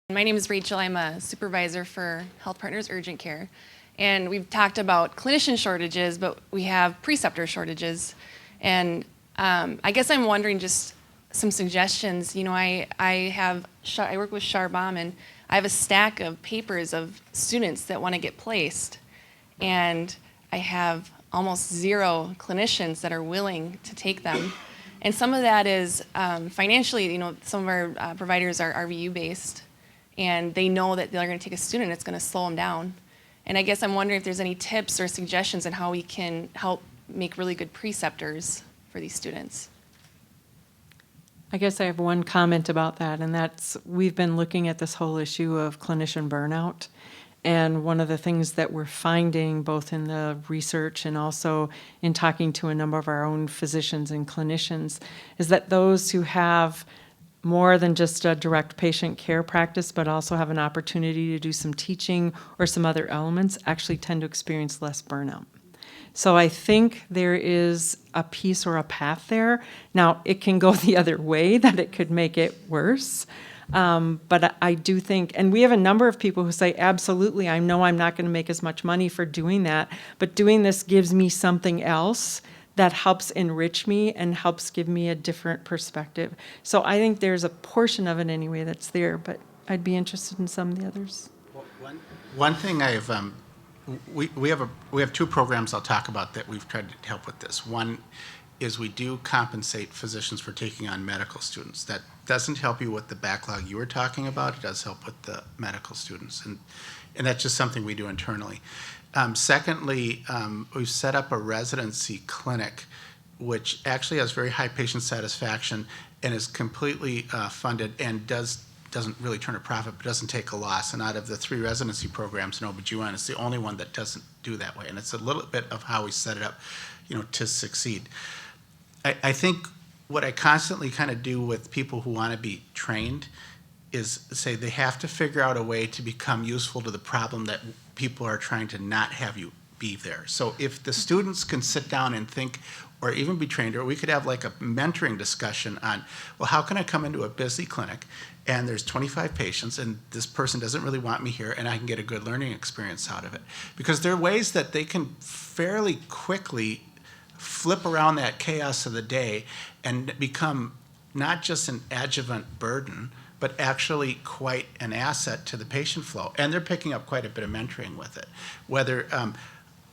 My name is Rachel. I'm a supervisor for Health Partners Urgent Care. And we've talked about clinician shortages, but we have preceptor shortages. And I guess I'm wondering just some suggestions. You know, I work with Charbonne, and I have a stack of papers of students that want to get placed. And I have almost zero clinicians that are willing to take them. And some of that is financially, you know, some of our providers are RVU based. And they know that they're going to take a student, it's going to slow them down. And I guess I'm wondering if there's any tips or suggestions on how we can help make really good preceptors for these students. I guess I have one comment about that, and that's we've been looking at this whole issue of clinician burnout. And one of the things that we're finding, both in the research and also in talking to a number of our own physicians and clinicians, is that those who have more than just a direct patient care practice, but also have an opportunity to do some teaching or some other elements, actually tend to experience less burnout. So I think there is a piece or a path there. Now, it can go the other way, that it could make it worse. But I do think, and we have a number of people who say, absolutely, I know I'm not going to make as much money for doing that, but doing this gives me something else that helps enrich me and helps give me a different perspective. So I think there's a portion of it anyway that's there, but I'd be interested in some of the others. Well, one thing we have two programs I'll talk about that we've tried to help with this. One is we do compensate physicians for taking on medical students. That doesn't help you with the backlog you were talking about. It does help with the medical students, and that's just something we do internally. Secondly, we've set up a residency clinic, which actually has very high patient satisfaction and is completely funded and doesn't really turn a profit, but doesn't take a loss. And out of the 3 residency programs in OBGYN, it's the only one that doesn't do that way. And it's a little bit of how we set it up, you know, to succeed. I think what I constantly kind of do with people who want to be trained is say they have to figure out a way to become useful to the problem that people are trying to not have you be there. So if the students can sit down and think, or even be trained, or we could have like a mentoring discussion on, well, how can I come into a busy clinic and there's 25 patients and this person doesn't really want me here and I can get a good learning experience out of it? Because there are ways that they can fairly quickly flip around that chaos of the day and become not just an adjuvant burden, but actually quite an asset to the patient flow. And they're picking up quite a bit of mentoring with it. Whether,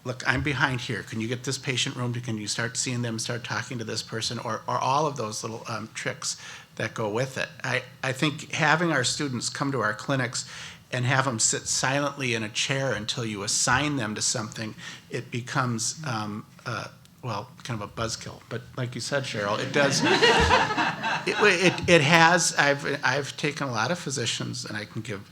look, I'm behind here. Can you get this patient room? Can you start seeing them, start talking to this person, or all of those little tricks that go with it. I think having our students come to our clinics and have them sit silently in a chair until you assign them to something, it becomes well, kind of a buzzkill, but like you said, Cheryl, it does. It has. I've taken a lot of physicians, and I can give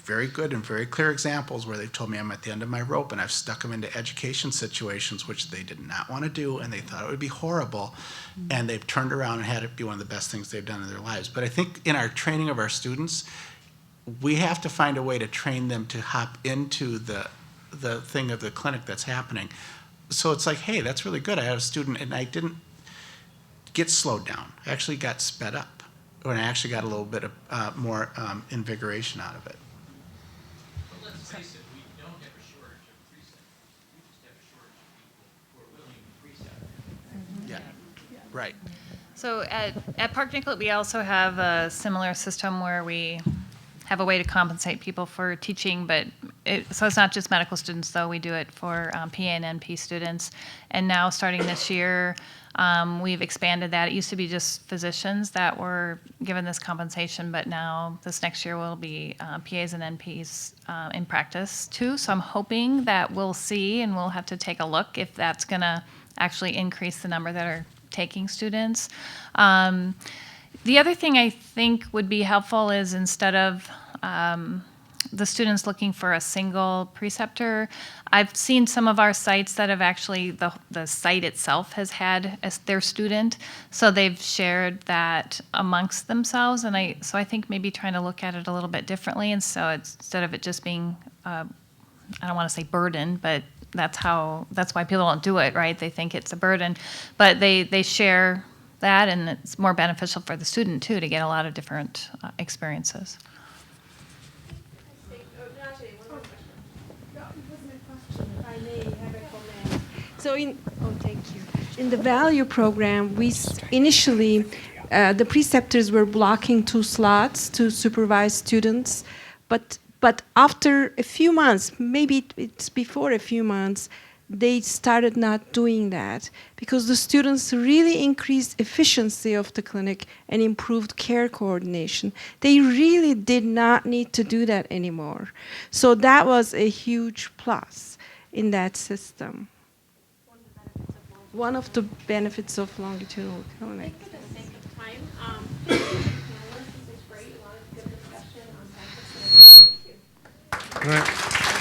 very good and very clear examples where they've told me I'm at the end of my rope, and I've stuck them into education situations which they did not want to do, and they thought it would be horrible, and they've turned around and had it be one of the best things they've done in their lives. But I think in our training of our students, we have to find a way to train them to hop into the thing of the clinic that's happening. So it's like, hey, that's really good. I had a student, and I didn't get slowed down. I actually got sped up, and I actually got a little bit of more invigoration out of it. But let's face it, we don't have a shortage of preceptors. We just have a shortage of people who are willing to precept. Yeah, right. So at Park Nicollet, we also have a similar system where we have a way to compensate people for teaching, but so it's not just medical students, though. We do it for PA and NP students. And now, starting this year, we've expanded that. It used to be just physicians that were given this compensation, but now this next year will be PAs and NPs in practice, too. So I'm hoping that we'll see, and we'll have to take a look if that's going to actually increase the number that are taking students. The other thing I think would be helpful is instead of the students looking for a single preceptor, I've seen some of our sites that have actually, the site itself has had as their student, so they've shared that amongst themselves, and so I think maybe trying to look at it a little bit differently, and so instead of it just being, I don't want to say burden, but that's why people don't do it, right? They think it's a burden, but they share that, and it's more beneficial for the student too to get a lot of different experiences. I may have a comment. So thank you. In the value program, initially, the preceptors were blocking 2 slots to supervise students, but after a few months, maybe it's before a few months, they started not doing that because the students really increased efficiency of the clinic and improved care coordination. They really did not need to do that anymore. So that was a huge plus in that system. One of the benefits of longitudinal clinic. For the sake of time, thank you to the panelists. This was great. A lot of good discussion on practice. Thank you. All right.